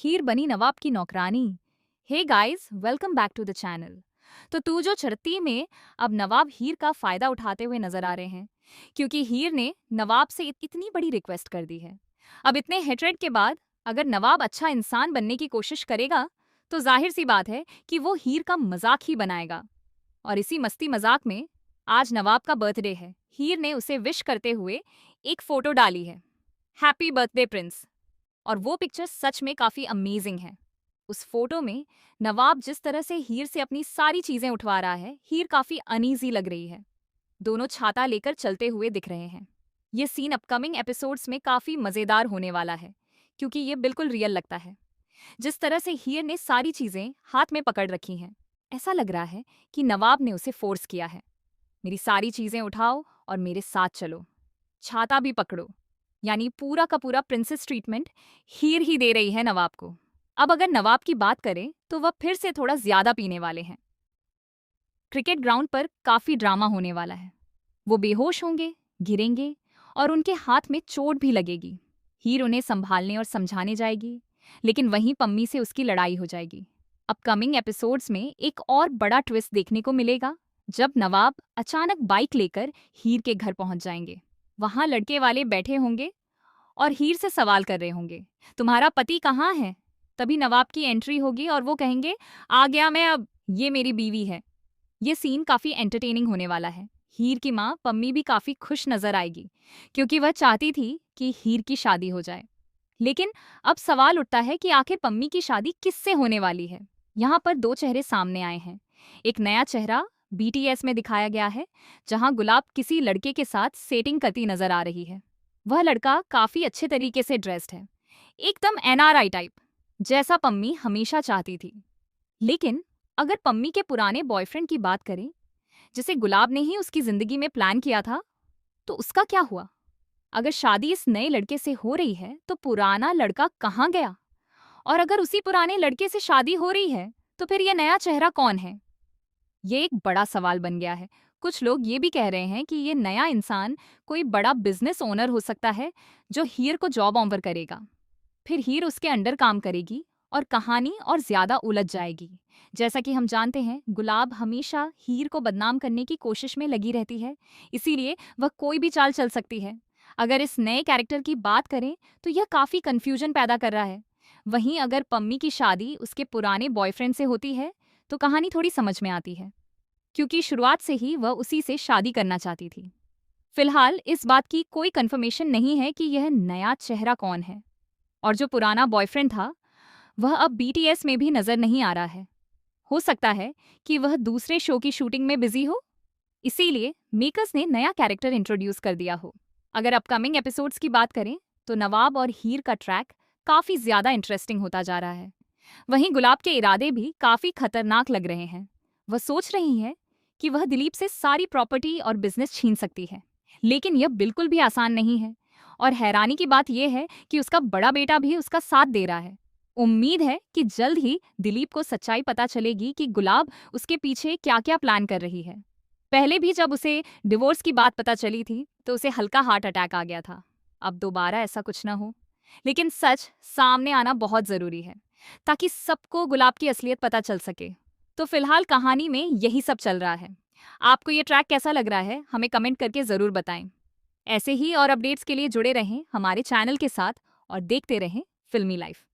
हीर बनी नवाब की नौकरानी। Hey guys, welcome back to the channel. तो तू जो चरती में अब नवाब हीर का फायदा उठाते हुए नजर आ रहे हैं, क्योंकि हीर ने नवाब से इतनी बड़ी रिक्वेस्ट कर दी है। अब इतने हेट्रेड के बाद अगर नवाब अच्छा इंसान बनने की कोशिश करेगा तो जाहिर सी बात है कि वो हीर का मजाक ही बनाएगा। और इसी मस्ती मजाक में आज नवाब का बर्थडे है। हीर ने उसे विश करते हुए एक फोटो डाली है, हैप्पी बर्थडे प्रिंस। और वो पिक्चर सच में काफी अमेजिंग है। उस फोटो में नवाब जिस तरह से हीर से अपनी सारी चीजें उठवा रहा है, हीर काफी अनईजी लग रही है। दोनों छाता लेकर चलते हुए दिख रहे हैं। ये सीन अपकमिंग एपिसोड्स में काफी मजेदार होने वाला है, क्योंकि ये बिल्कुल रियल लगता है। जिस तरह से हीर ने सारी चीजें हाथ में पकड़ रखी हैं, ऐसा लग रहा है कि नवाब ने उसे फोर्स किया है। मेरी सारी चीजें उठाओ और मेरे साथ चलो, छाता भी पकड़ो। यानी पूरा का पूरा प्रिंसेस ट्रीटमेंट हीर ही दे रही है नवाब को। अब अगर नवाब की बात करें तो वह फिर से थोड़ा ज्यादा पीने वाले हैं। क्रिकेट ग्राउंड पर काफी ड्रामा होने वाला है। वो बेहोश होंगे, गिरेंगे और उनके हाथ में चोट भी लगेगी। हीर उन्हें संभालने और समझाने जाएगी, लेकिन वहीं पम्मी से उसकी लड़ाई हो जाएगी। अपकमिंग एपिसोड्स में एक और बड़ा ट्विस्ट देखने को मिलेगा, जब नवाब अचानक बाइक लेकर हीर के घर पहुंच जाएंगे। वहां लड़के वाले बैठे होंगे और हीर से सवाल कर रहे होंगे, तुम्हारा पति कहाँ है? तभी नवाब की एंट्री होगी और वो कहेंगे, आ गया मैं अब, ये मेरी बीवी है। ये सीन काफी एंटरटेनिंग होने वाला है। हीर की माँ पम्मी भी काफी खुश नजर आएगी, क्योंकि वह चाहती थी कि हीर की शादी हो जाए। लेकिन अब सवाल उठता है कि आखिर पम्मी की शादी किससे होने वाली है। यहाँ पर दो चेहरे सामने आए हैं। एक नया चेहरा बीटीएस में दिखाया गया है, जहाँ गुलाब किसी लड़के के साथ सेटिंग करती नजर आ रही है। वह लड़का काफी अच्छे तरीके से ड्रेस्ड है, एकदम एनआरआई टाइप, जैसा पम्मी हमेशा चाहती थी। लेकिन अगर पम्मी के पुराने बॉयफ्रेंड की बात करें, जिसे गुलाब ने ही उसकी जिंदगी में प्लान किया था, तो उसका क्या हुआ? अगर शादी इस नए लड़के से हो रही है तो पुराना लड़का कहाँ गया? और अगर उसी पुराने लड़के से शादी हो रही है तो फिर यह नया चेहरा कौन है? ये एक बड़ा सवाल बन गया है। कुछ लोग ये भी कह रहे हैं कि ये नया इंसान कोई बड़ा बिजनेस ओनर हो सकता है, जो हीर को जॉब ऑफर करेगा। फिर हीर उसके अंडर काम करेगी और कहानी और ज्यादा उलझ जाएगी। जैसा कि हम जानते हैं, गुलाब हमेशा हीर को बदनाम करने की कोशिश में लगी रहती है, इसीलिए वह कोई भी चाल चल सकती है। अगर इस नए कैरेक्टर की बात करें तो यह काफी कंफ्यूजन पैदा कर रहा है। वहीं अगर पम्मी की शादी उसके पुराने बॉयफ्रेंड से होती है तो कहानी थोड़ी समझ में आती है, क्योंकि शुरुआत से ही वह उसी से शादी करना चाहती थी। फिलहाल इस बात की कोई कंफर्मेशन नहीं है कि यह नया चेहरा कौन है, और जो पुराना बॉयफ्रेंड था वह अब बीटीएस में भी नजर नहीं आ रहा है। हो सकता है कि वह दूसरे शो की शूटिंग में बिजी हो, इसीलिए मेकर्स ने नया कैरेक्टर इंट्रोड्यूस कर दिया हो। अगर अपकमिंग एपिसोड्स की बात करें तो नवाब और हीर का ट्रैक काफी ज्यादा इंटरेस्टिंग होता जा रहा है। वहीं गुलाब के इरादे भी काफी खतरनाक लग रहे हैं। वह सोच रही है कि वह दिलीप से सारी प्रॉपर्टी और बिजनेस छीन सकती है, लेकिन यह बिल्कुल भी आसान नहीं है। और हैरानी की बात यह है कि उसका बड़ा बेटा भी उसका साथ दे रहा है। उम्मीद है कि जल्द ही दिलीप को सच्चाई पता चलेगी कि गुलाब उसके पीछे क्या क्या प्लान कर रही है। पहले भी जब उसे डिवोर्स की बात पता चली थी तो उसे हल्का हार्ट अटैक आ गया था। अब दोबारा ऐसा कुछ ना हो, लेकिन सच सामने आना बहुत जरूरी है, ताकि सबको गुलाब की असलियत पता चल सके। तो फिलहाल कहानी में यही सब चल रहा है। आपको ये ट्रैक कैसा लग रहा है, हमें कमेंट करके जरूर बताएं। ऐसे ही और अपडेट्स के लिए जुड़े रहें हमारे चैनल के साथ और देखते रहें फिल्मी लाइफ।